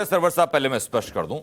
Server साहब, पहले मैं स्पष्ट कर दूं,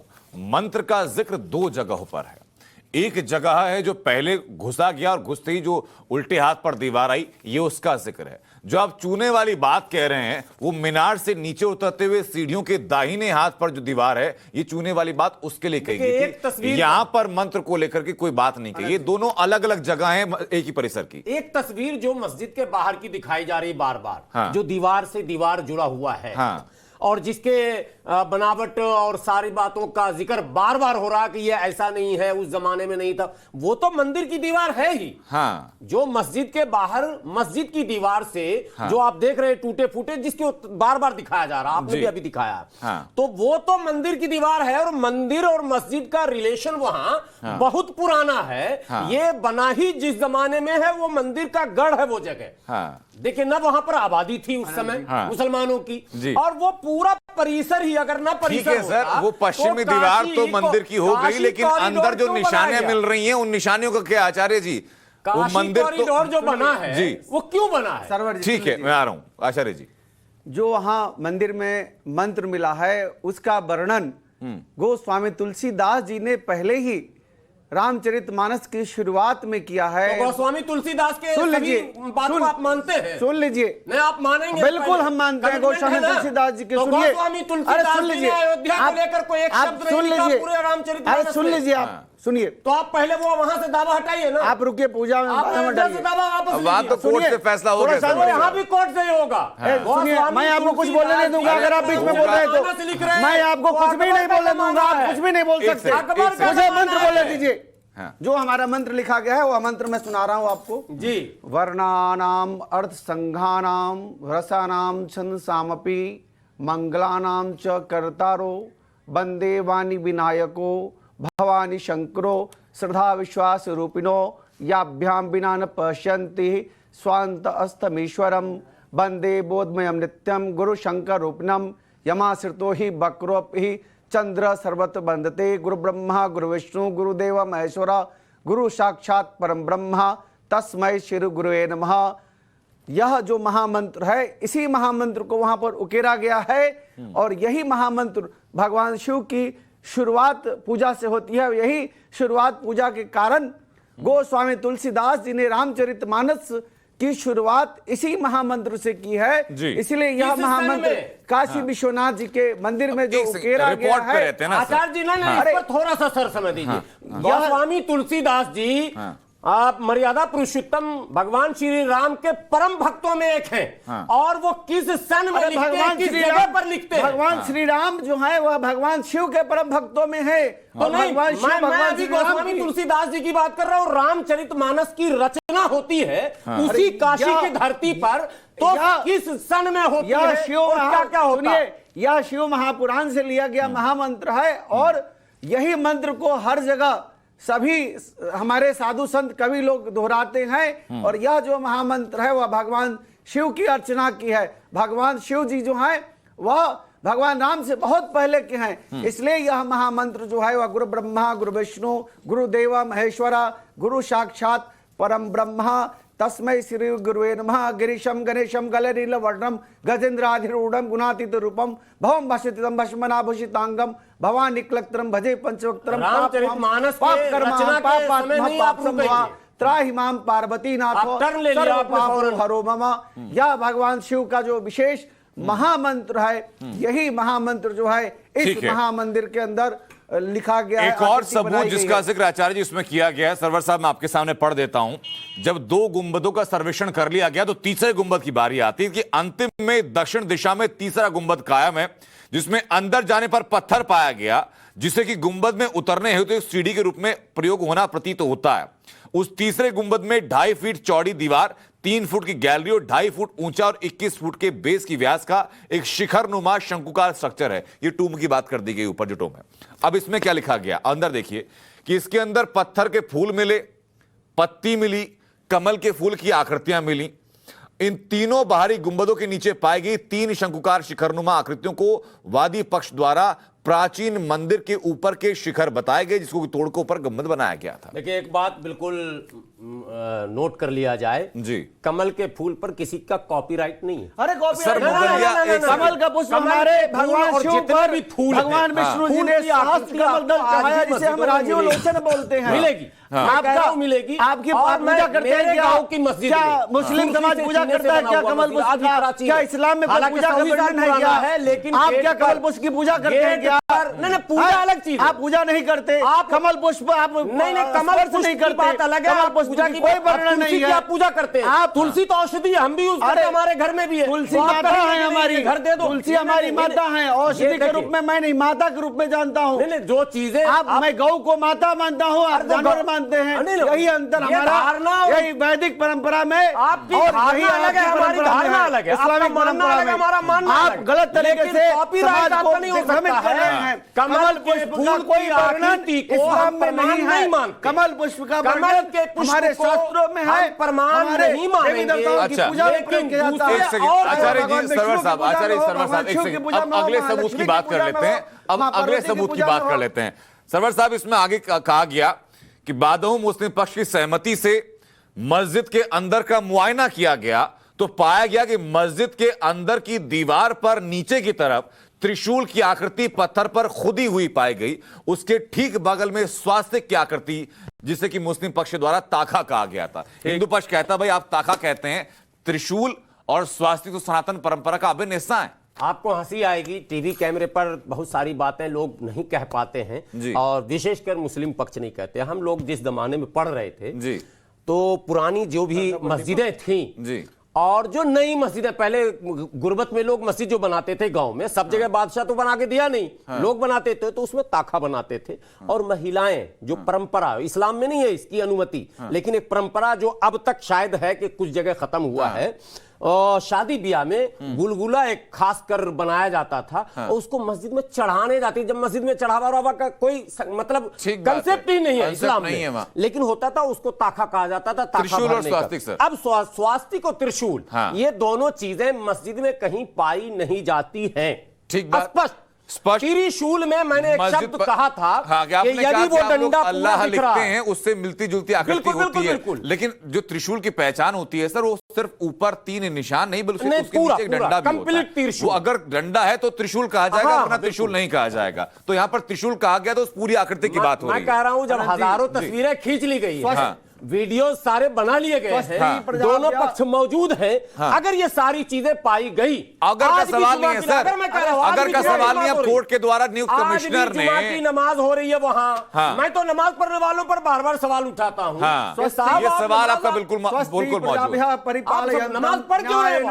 मंत्र का जिक्र दो जगहों पर है। एक जगह है जो पहले घुसा गया और घुसते ही जो उल्टे हाथ पर दीवार आई, ये उसका जिक्र है। जो आप चूने वाली बात कह रहे हैं, वो मीनार से नीचे उतरते हुए सीढ़ियों के दाहिने हाथ पर जो दीवार है, ये चूने वाली बात उसके लिए कही गई थी। यहां पर मंत्र को लेकर के कोई बात नहीं कही। ये दोनों अलग अलग जगह हैं एक ही परिसर की। एक तस्वीर जो मस्जिद के बाहर की दिखाई जा रही बार बार, हाँ। जो दीवार से दीवार जुड़ा हुआ है, हाँ। और जिसके बनावट और सारी बातों का जिक्र बार बार हो रहा कि ये ऐसा नहीं है, उस जमाने में नहीं था, वो तो मंदिर की दीवार है ही। हाँ। जो मस्जिद के बाहर मस्जिद की दीवार से, हाँ। जो आप देख रहे हैं टूटे फूटे, जिसके बार बार दिखाया जा रहा, आपने भी अभी दिखाया, हाँ। तो वो तो मंदिर की दीवार है। और मंदिर और मस्जिद का रिलेशन वहां बहुत पुराना है। ये बना ही जिस जमाने में है, वो मंदिर का गढ़ है वो जगह। देखिए ना, वहां पर आबादी थी उस समय मुसलमानों की, और वो पूरा परिसर ही, अगर ना परिसर होता, सर, वो पश्चिमी दीवार तो मंदिर की हो गई, लेकिन अंदर जो निशानियां मिल रही हैं, उन निशानियों का क्या आचार्य जी? वो मंदिर कॉरिडोर जो बना है जी, वो क्यों बना है? सरवर ठीक है, मैं आ रहा हूं आचार्य जी। जो वहां मंदिर में मंत्र मिला है, उसका वर्णन गोस्वामी तुलसीदास जी ने पहले ही रामचरितमानस की शुरुआत में किया है। तो गोस्वामी तुलसीदास के सुन लीजिए, बातों को आप मानते हैं? सुन लीजिए, नहीं आप मानेंगे? बिल्कुल हम मानते हैं गोस्वामी तुलसीदास जी के। सुनिए, गोस्वामी तुलसीदास जी ने अयोध्या को लेकर कोई एक शब्द नहीं लिखा पूरे रामचरितमानस में। सुन लीजिए, आप सुनिए, तो आप पहले वो वहां से दावा हटाइए ना। आप रुकिए, पूजा में दावा वापस तो कोर्ट से फैसला हो गया, यहाँ भी कोर्ट से ही होगा। सुनिए, मैं आपको कुछ बोलने नहीं दूंगा। अगर आप बीच में बोल रहे हैं तो मैं आपको कुछ भी नहीं बोलने दूंगा। आप कुछ भी नहीं बोल सकते, मुझे मंत्र बोलने दीजिए। जो हमारा मंत्र लिखा गया है, वो मंत्र मैं सुना रहा हूं आपको जी। वर्णानाम अर्थ संघानाम रसानाम छंदसामपि मंगलानाम च कर्तारो वंदे वाणी विनायको भवानी शंकरो श्रद्धा विश्वास रूपिणो याभ्याम बिना न पश्यन्ति स्वांत अस्तमीश्वरम वंदे बोधमयम नित्यम गुरु शंकर रूपिणम यमाश्रितो ही बक्रोपि चंद्र सर्वत्र बंदते गुरु ब्रह्मा गुरु विष्णु गुरुदेव महेश्वरा गुरु साक्षात परम ब्रह्मा तस्मै श्री गुरुवे नमः। यह जो महामंत्र है, इसी महामंत्र को वहां पर उकेरा गया है, और यही महामंत्र भगवान शिव की शुरुआत पूजा से होती है। यही शुरुआत पूजा के कारण गोस्वामी तुलसीदास जी ने रामचरितमानस की शुरुआत इसी महामंत्र से की है। इसलिए यह महामंत्र काशी विश्वनाथ जी के मंदिर में जो उकेरा गया है। आचार्य जी ने इस पर थोड़ा सा सर समय दीजिए। गोस्वामी तुलसीदास जी आप मर्यादा पुरुषोत्तम भगवान श्री राम के परम भक्तों में एक हैं। और वो किस सन में लिखते हैं, किस जगह पर लिखते हैं? भगवान श्री राम जो है वह भगवान शिव के परम भक्तों में है। तो नहीं, मैं अभी गोस्वामी तुलसीदास जी की बात कर रहा हूँ। रामचरितमानस की रचना होती है उसी काशी की धरती पर, तो किस सन में होती है? क्या होता है? यह शिव महापुराण से लिया गया महामंत्र है, और यही मंत्र को हर जगह सभी हमारे साधु संत कवि लोग दोहराते हैं। और यह जो महामंत्र है वह भगवान शिव की अर्चना की है। भगवान शिव जी जो है वह भगवान राम से बहुत पहले के हैं। इसलिए यह महामंत्र जो है वह गुरु ब्रह्मा गुरु विष्णु गुरुदेव महेश्वरा गुरु साक्षात परम ब्रह्मा तस्मै श्री गुरुवे नमः। गिरीशम गणेशम गलनील वर्णम गजेन्द्राधिरूढ़म गुणातीत रूपम भवम भस्मितम भस्मनाभूषितांगम भवानी क्लक्त्रम भजे पंचवक्त्रम रामचरितमानस के रचना के समय नहीं आप रुकेंगे। त्राहिमाम पार्वती नाथो हरो मम। यह भगवान शिव का जो विशेष महामंत्र है, यही महामंत्र जो है इस महामंदिर के अंदर लिखा गया है। एक और सबूत जिसका जिक्र आचार्य जी इसमें किया गया है, सरवर साहब मैं आपके सामने पढ़ देता हूं। जब दो गुंबदों का सर्वेक्षण कर लिया गया, तो तीसरे गुंबद की बारी आती है कि अंतिम में दक्षिण दिशा में तीसरा गुंबद कायम है, जिसमें अंदर जाने पर पत्थर पाया गया, जिसे कि गुंबद में उतरने हेतु एक सीढ़ी के रूप में प्रयोग होना प्रतीत होता है। उस तीसरे गुंबद में 2.5 फीट चौड़ी दीवार, 3 फुट की गैलरी और 2.5 फुट ऊंचा और 21 फुट के बेस की व्यास का एक शिखर नुमा शंकुकार स्ट्रक्चर है। ये टूम की बात कर दी गई, ऊपर जो टूम है। अब इसमें क्या लिखा गया, अंदर देखिए कि इसके अंदर पत्थर के फूल मिले, पत्ती मिली, कमल के फूल की आकृतियां मिली। इन तीनों बाहरी गुंबदों के नीचे पाई गई 3 शंकुकार शिखरनुमा आकृतियों को वादी पक्ष द्वारा प्राचीन मंदिर के ऊपर के शिखर बताए गए जिसको तोड़ के ऊपर गुंबद बनाया गया था। देखिए, एक बात बिल्कुल नोट कर लिया जाए जी, कमल के फूल पर किसी का कॉपीराइट नहीं है। अरे सर, मुगलिया कमल का पुष्प हमारे भगवान और शिव जितने पर भी फूल भगवान हैं, विष्णु जी फूल ने की आकृति सहस्त्र कमल दल आज भी चढ़ाया जिसे हम मस्जिदों में राज्योलोचन बोलते हैं। मिलेगी, आपका मिलेगी। आपकी और पूजा करते हैं क्या? गांव की मस्जिद क्या में मुस्लिम समाज पूजा करता है क्या कमल पुष्प का? क्या इस्लाम में पूजा का वर्णन है क्या? लेकिन आप क्या कमल पुष्प की पूजा करते हैं क्या? नहीं, पूजा अलग चीज। आप पूजा नहीं करते, आप कमल पुष्प आप नहीं, कमल पुष्प नहीं की करते, बात अलग है। कमल पुष्प पूजा की की कोई वर्णन नहीं है। आप पूजा करते हैं, आप तुलसी तो औषधि है, हम भी यूज करते हैं, हमारे घर में भी है। तुलसी माता है हमारी, घर दे दो, तुलसी हमारी माता है। औषधि के रूप में मैं नहीं, माता के रूप में जानता हूँ। नहीं, जो चीजें आप मैं गौ को माता मानता हूँ, आप जानवर मानते हैं। यही अंतर हमारा, यही वैदिक परंपरा में। आपकी और धारणा अलग है, हमारी धारणा अलग है, इस्लामिक परंपरा में हमारा मानना आप गलत तरीके से कॉपीराइट समाज को नहीं हो भ्रमित सकता कर रहे है। हैं। कमल पुष्प का कोई वर्णन इस्लाम में नहीं है। कमल पुष्प का वर्णन हमारे शास्त्रों में है, प्रमाण नहीं मानेंगे। अच्छा, आचार्य जी, सरवर साहब, आचार्य सरवर साहब, एक सेकंड, अब अगले सबूत की बात कर लेते हैं। अब अगले सबूत की बात कर लेते हैं। सरवर साहब, इसमें आगे कहा गया कि बादहू मुस्लिम पक्ष की सहमति से मस्जिद के अंदर का मुआयना किया गया तो पाया गया कि मस्जिद के अंदर की दीवार पर नीचे की तरफ त्रिशूल की आकृति पत्थर पर खुदी हुई पाई गई। उसके ठीक बगल में स्वास्तिक की आकृति, जिसे कि मुस्लिम पक्ष द्वारा ताखा कहा गया था। हिंदू पक्ष कहता भाई आप ताखा कहते हैं, त्रिशूल और स्वास्तिक तो सनातन परंपरा का अभिन्न हिस्सा है। आपको हंसी आएगी, टीवी कैमरे पर बहुत सारी बातें लोग नहीं कह पाते हैं और विशेषकर मुस्लिम पक्ष नहीं कहते। हम लोग जिस जमाने में पढ़ रहे थे जी, तो पुरानी जो भी मस्जिदें थी जी, और जो नई मस्जिदें, पहले गुर्बत में लोग मस्जिद जो बनाते थे गांव में, सब जगह बादशाह तो बना के दिया नहीं, लोग बनाते थे, तो उसमें ताखा बनाते थे। और महिलाएं, जो परंपरा इस्लाम में नहीं है इसकी अनुमति, लेकिन एक परंपरा जो अब तक शायद है कि कुछ जगह खत्म हुआ है, और शादी ब्याह में गुलगुला एक खास कर बनाया जाता था और उसको मस्जिद में चढ़ाने जाती। जब मस्जिद में चढ़ावा रवा का कोई मतलब कंसेप्ट ही नहीं है इस्लाम में, लेकिन होता था, उसको ताखा कहा जाता था। त्रिशूल और स्वास्तिक सर। अब स्वास्तिक और त्रिशूल, ये दोनों चीजें मस्जिद में कहीं पाई नहीं जाती हैं। ठीक बात, स्पष्ट। त्रिशूल में मैंने एक शब्द कहा था कि यदि वो डंडा अल्लाह लिखते हैं उससे मिलती जुलती आकृति होती है, लेकिन जो त्रिशूल की पहचान होती है सर, वो सिर्फ ऊपर 3 निशान नहीं बल्कि उसके नीचे एक डंडा भी होता है। वो अगर डंडा है तो त्रिशूल कहा जाएगा, वरना त्रिशूल नहीं कहा जाएगा। तो यहाँ पर त्रिशूल कहा गया तो उस पूरी आकृति की बात हो रही है। मैं कह रहा हूं, जब हजारों तस्वीरें खींच ली गई है, वीडियो सारे बना लिए गए हैं, दोनों पक्ष मौजूद हैं, अगर ये सारी चीजें पाई गई, अगर का सवाल नहीं है सर, अगर का सवाल नहीं है, कोर्ट के द्वारा नियुक्त कमिश्नर ने, की नमाज हो रही है वहां, मैं तो नमाज पढ़ने वालों पर बार बार सवाल उठाता हूं। ये सवाल आपका बिल्कुल मौजूद। नमाज पढ़ क्यों रहे हैं?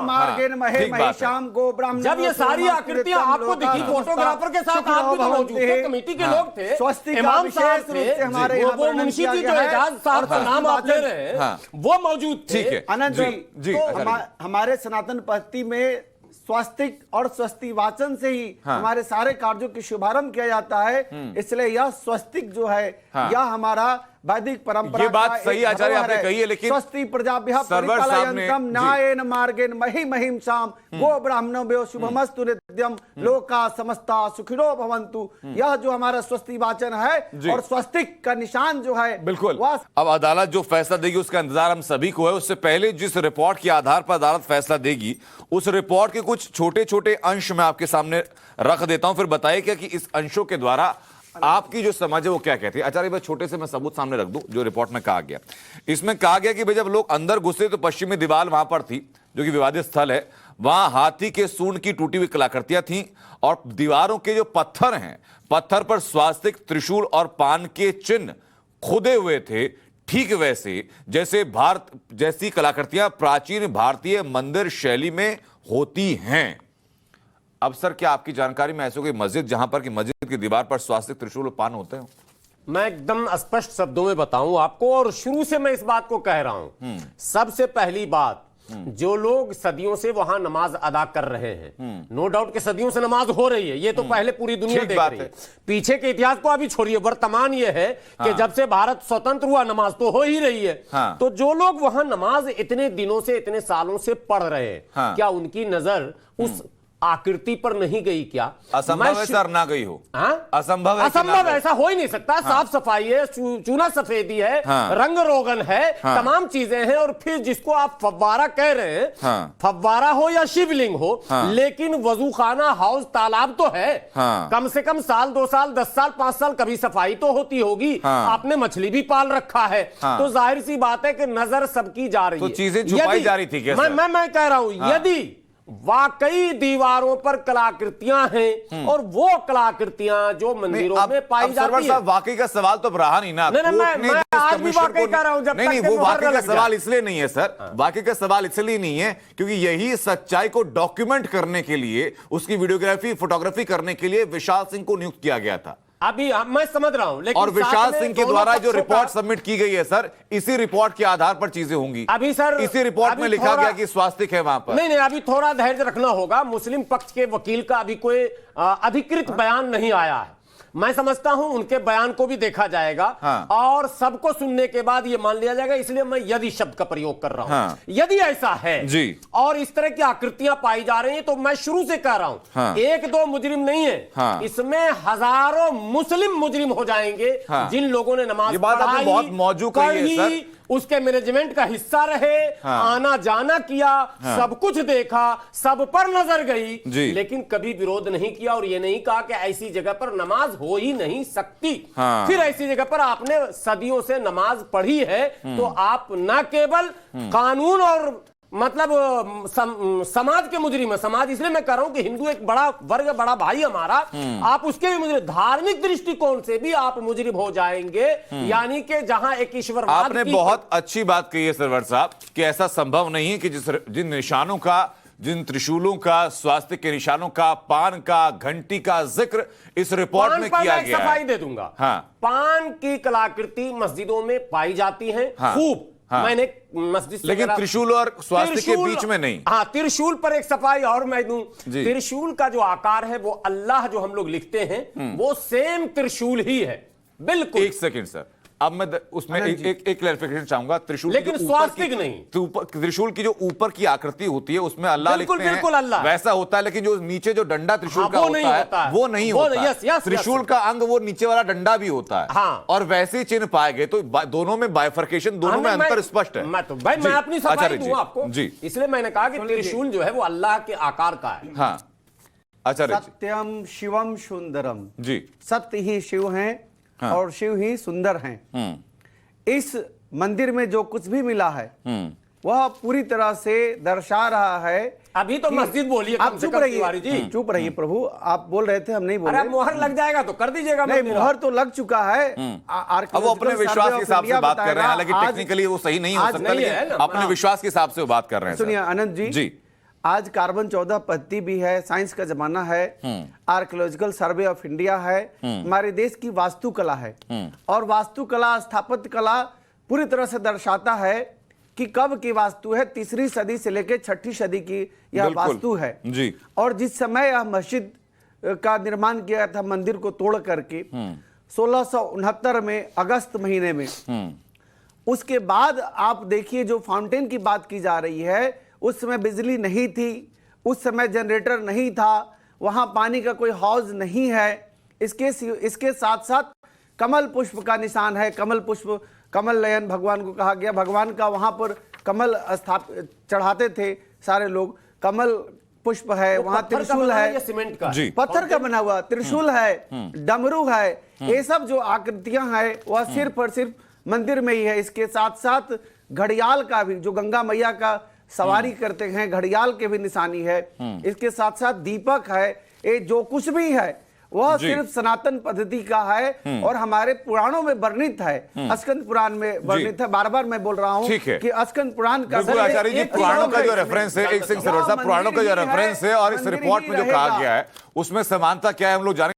जब ये सारी आकृतियां आपको दिखी, फोटोग्राफर के साथ आप भी तो मौजूद थे, कमेटी के लोग थे, इमाम साहब थे, वो मुंशी जी जो एजाज साहब नाम आप ले रहे हैं, वो मौजूद थे। ठीक है आनंद जी, हमारे सनातन पद्धति में स्वास्तिक और स्वस्ति वाचन से ही हमारे सारे कार्यों की शुभारंभ किया जाता है। इसलिए यह स्वस्तिक जो है, यह हमारा वैदिक परंपरा, ये बात सही आचार्य आपने कही है, लेकिन स्वस्ति प्रजाभ्यः परिपालयन्तम न्यायेन मार्गेण महिम शाम गो ब्राह्मणोभ्यो शुभमस्तु नित्यम लोका समस्ता सुखिनो भवन्तु। यह जो हमारा स्वस्ति वाचन है और स्वस्तिक का निशान जो है, बिल्कुल। अब अदालत जो फैसला देगी उसका इंतजार हम सभी को है। उससे पहले जिस रिपोर्ट के आधार पर अदालत फैसला देगी, उस रिपोर्ट के कुछ छोटे छोटे अंश मैं आपके सामने रख देता हूं, फिर बताइए क्या कि इस अंशों के द्वारा आपकी जो समझ है वो क्या कहती है। आचार्य भाई, छोटे से मैं सबूत सामने रख दूं जो रिपोर्ट में कहा गया। इसमें कहा गया कि भाई जब लोग अंदर घुसे तो पश्चिमी दीवार वहां पर थी, जो कि विवादित स्थल है, वहां हाथी के सूंड की टूटी हुई कलाकृतियां थीं और दीवारों के जो पत्थर हैं, पत्थर पर स्वास्तिक, त्रिशूल और पान के चिन्ह खुदे हुए थे, ठीक वैसे जैसी कलाकृतियां प्राचीन भारतीय मंदिर शैली में होती हैं। अब सर, क्या आपकी जानकारी में ऐसी कोई मस्जिद जहां पर कि मस्जिद की दीवार पर स्वास्तिक, त्रिशूल और पान होते हो? मैं एकदम स्पष्ट शब्दों में बताऊं आपको, और शुरू से मैं इस बात को कह रहा हूं। सबसे पहली बात, जो लोग सदियों से वहां नमाज अदा कर रहे हैं, नो डाउट कि सदियों से नमाज हो रही है, ये तो पहले पूरी दुनिया देख रही है। पीछे के इतिहास को अभी छोड़िए, वर्तमान ये है कि जब से भारत स्वतंत्र हुआ नमाज तो हो ही रही है। तो जो लोग वहां नमाज इतने दिनों से, इतने सालों से पढ़ रहे हैं, क्या उनकी नजर उस आकृति पर नहीं गई क्या? असंभव है सर ना गई हो। हाँ? असंभव है कि ना असंभव, गई। ऐसा हो ही नहीं सकता। साफ सफाई है, चूना सफेदी है, रंग रोगन है, तमाम चीजें हैं। और फिर जिसको आप फव्वारा कह रहे हैं, फव्वारा हो या शिवलिंग हो, लेकिन वजूखाना, हाउस, तालाब तो है। कम से कम साल, 2 साल, 10 साल, 5 साल कभी सफाई तो होती होगी। आपने मछली भी पाल रखा है, तो जाहिर सी बात है कि नजर सबकी जा रही है। तो चीजें छुपाई जा रही थी क्या सर? मैं कह रहा हूं, यदि वाकई दीवारों पर कलाकृतियां हैं और वो कलाकृतियां जो मंदिरों में पाई जाती है। वाकई का सवाल तो रहा नहीं ना। नहीं, मैं आज भी वाकई कह रहा हूं। जब नहीं, वो वाकई का सवाल इसलिए नहीं है सर, वाकई का सवाल इसलिए नहीं है क्योंकि यही सच्चाई को डॉक्यूमेंट करने के लिए, उसकी वीडियोग्राफी, फोटोग्राफी करने के लिए विशाल सिंह को नियुक्त किया गया था। अभी मैं समझ रहा हूं, लेकिन और विशाल सिंह के द्वारा जो रिपोर्ट का... सबमिट की गई है सर, इसी रिपोर्ट के आधार पर चीजें होंगी। अभी सर, इसी रिपोर्ट में लिखा गया कि स्वास्थ्य है वहां पर। नहीं, अभी थोड़ा धैर्य रखना होगा। मुस्लिम पक्ष के वकील का अभी कोई अधिकृत बयान नहीं आया है। मैं समझता हूं उनके बयान को भी देखा जाएगा और सबको सुनने के बाद यह मान लिया जाएगा। इसलिए मैं यदि शब्द का प्रयोग कर रहा हूं। यदि ऐसा है जी, और इस तरह की आकृतियां पाई जा रही हैं, तो मैं शुरू से कह रहा हूं, 1-2 मुजरिम नहीं है, इसमें हजारों मुस्लिम मुजरिम हो जाएंगे जिन लोगों ने नमाज पढ़ाई, बहुत मौजूद पढ़ी, उसके मैनेजमेंट का हिस्सा रहे, आना जाना किया, सब कुछ देखा, सब पर नजर गई, लेकिन कभी विरोध नहीं किया और यह नहीं कहा कि ऐसी जगह पर नमाज हो ही नहीं सकती। फिर ऐसी जगह पर आपने सदियों से नमाज पढ़ी है, तो आप न केवल कानून और मतलब समाज के मुजरिम है। समाज इसलिए मैं कह रहा हूं कि हिंदू एक बड़ा वर्ग, बड़ा भाई हमारा, आप उसके भी मुजरिम, धार्मिक दृष्टिकोण से भी आप मुजरिम हो जाएंगे। यानी कि जहां एक ईश्वरवाद, आपने बहुत अच्छी बात कही है सरवर साहब कि ऐसा संभव नहीं है कि जिन निशानों का, जिन त्रिशूलों का, स्वास्थ्य के निशानों का, पान का, घंटी का जिक्र इस रिपोर्ट में किया गया है। सफाई दे दूंगा। पान की कलाकृति मस्जिदों में पाई जाती है खूब। मैंने मस्जिद से, लेकिन त्रिशूल और स्वास्थ्य के बीच में नहीं। त्रिशूल पर एक सफाई और मैं दूं। त्रिशूल का जो आकार है वो अल्लाह जो हम लोग लिखते हैं वो सेम त्रिशूल ही है, बिल्कुल। एक सेकंड सर, अब मैं उसमें एक क्लैरिफिकेशन चाहूंगा। त्रिशूल लेकिन स्वास्तिक नहीं, त्रिशूल की जो ऊपर की आकृति होती है उसमें अल्लाह लिखते हैं, बिल्कुल अल्लाह वैसा होता है। लेकिन जो नीचे जो डंडा त्रिशूल का होता है वो नहीं होता। त्रिशूल का अंग वो नीचे वाला डंडा भी होता है। और वैसे ही चिन्ह पाए गए, तो दोनों में बाइफर्केशन, दोनों में अंतर स्पष्ट है। मैं अपनी सफाई दूं आपको, इसलिए मैंने कहा कि त्रिशूल जो है वो अल्लाह के आकार का है। हाँ, सत्यम शिवम सुंदरम जी, सत्य ही शिव हैं और शिव ही सुंदर हैं। इस मंदिर में जो कुछ भी मिला है वह पूरी तरह से दर्शा रहा है। अभी तो मस्जिद बोलिए, आप चुप रहिए, चुप रहिए प्रभु, आप बोल रहे थे, हम नहीं बोल रहे। मोहर लग जाएगा तो कर दीजिएगा। नहीं, मोहर तो लग चुका है। अब वो अपने विश्वास के हिसाब से बात कर रहे हैं, हालांकि टेक्निकली वो सही नहीं हो सकता, लेकिन अपने विश्वास के हिसाब से वो बात कर रहे हैं। सुनिए आनंद जी, आज कार्बन 14 पद्धति भी है, साइंस का जमाना है, आर्कियोलॉजिकल सर्वे ऑफ इंडिया है, हमारे देश की वास्तुकला है। और वास्तुकला, स्थापत्य कला पूरी तरह से दर्शाता है कि कब की वास्तु है। 3री सदी से लेकर 6ठी सदी की यह वास्तु है जी। और जिस समय यह मस्जिद का निर्माण किया गया था मंदिर को तोड़ करके 1669 में अगस्त महीने में, उसके बाद आप देखिए जो फाउंटेन की बात की जा रही है, उस समय बिजली नहीं थी, उस समय जनरेटर नहीं था, वहां पानी का कोई हौज नहीं है। इसके साथ साथ कमल पुष्प का निशान है। कमल पुष्प, कमल नयन भगवान को कहा गया। भगवान का वहां पर कमल चढ़ाते थे सारे लोग। कमल पुष्प है, वहां त्रिशूल है, सीमेंट का, पत्थर का बना हुआ त्रिशूल है, डमरू है। ये सब जो आकृतियां हैं वह सिर्फ और सिर्फ मंदिर में ही है। इसके साथ साथ घड़ियाल का भी, जो गंगा मैया का सवारी करते हैं, घड़ियाल के भी निशानी है। इसके साथ साथ दीपक है। ये जो कुछ भी है वह सिर्फ सनातन पद्धति का है और हमारे पुराणों में वर्णित है। स्कंद पुराण में वर्णित है। बार बार मैं बोल रहा हूं कि स्कंद पुराण का, आचार्य जी, पुराणों का जो रेफरेंस है, एक सिंह सरवर साहब, पुराणों का जो रेफरेंस है और इस रिपोर्ट में जो कहा गया है उसमें समानता क्या है हम लोग जाने